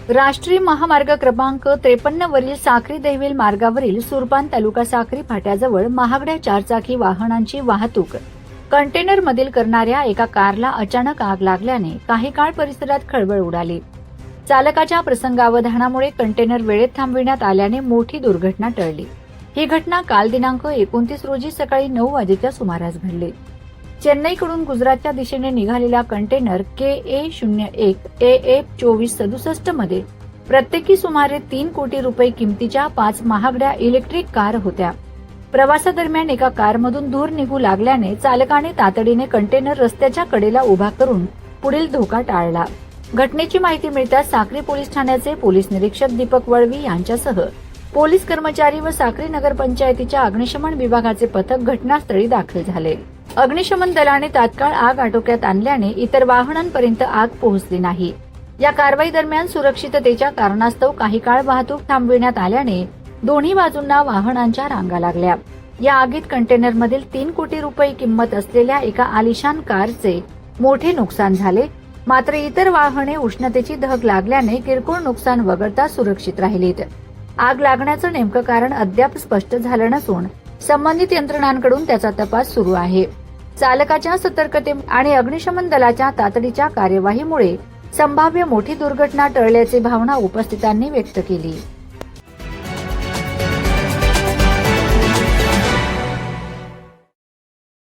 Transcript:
राष्ट्रीय महामार्ग क्रमांक 53 वरील साक्री देहवेल मार्गावरील सुरपान तालुका साक्री फाट्याजवळ महागड्या चारचाकी वाहनांची वाहतूक कंटेनरमधील करणाऱ्या एका कारला अचानक आग लागल्याने काही काळ परिसरात खळबळ उडाली। चालकाच्या प्रसंगावधानामुळे कंटेनर वेळेत थांबविण्यात आल्याने मोठी दुर्घटना टळली। ही घटना काल दिनांक 29 रोजी सकाळी 9 वाजेच्या सुमारास घडली। चेन्नईकडून गुजरातच्या दिशेने निघालेला कंटेनर KA01 AF 2467 मध्ये प्रत्येकी सुमारे 3 कोटी रुपये किमतीच्या 5 महागड्या इलेक्ट्रिक कार होत्या। प्रवासादरम्यान एका कारमधून धूर निघू लागल्याने चालकाने तातडीने कंटेनर रस्त्याच्या कडेला उभा करून पुढील धोका टाळला। घटनेची माहिती मिळताच साक्री पोलीस ठाण्याचे पोलीस निरीक्षक दीपक वळवी यांच्यासह पोलीस कर्मचारी व साक्री नगरपंचायतीच्या अग्निशमन विभागाचे पथक घटनास्थळी दाखल झाले। अग्निशमन दलाने तात्काळ आग आटोक्यात आणल्याने इतर वाहनांपर्यंत आग पोहोचली नाही। या कारवाई दरम्यान सुरक्षिततेच्या कारणास्तव काही काळ वाहतूक थांबविण्यात आल्याने दोन्ही बाजूंना वाहनांच्या रांगा लागल्या। या आगीत कंटेनरमधील 3 कोटी रुपये किंमत असलेल्या एका आलिशान कारचे मोठे नुकसान झाले, मात्र इतर वाहने उष्णतेची धग लागल्याने किरकोळ नुकसान वगळता सुरक्षित राहिलीत। आग लागण्याचं नेमकं कारण अद्याप स्पष्ट झालं नसून संबंधित यंत्रणांकडून त्याचा तपास सुरू आहे। चालकाच्या सतर्कते आणि अग्निशमन दलाच्या तातडीच्या कार्यवाहीमुळे संभाव्य मोठी दुर्घटना टळल्याची भावना उपस्थितांनी व्यक्त केली।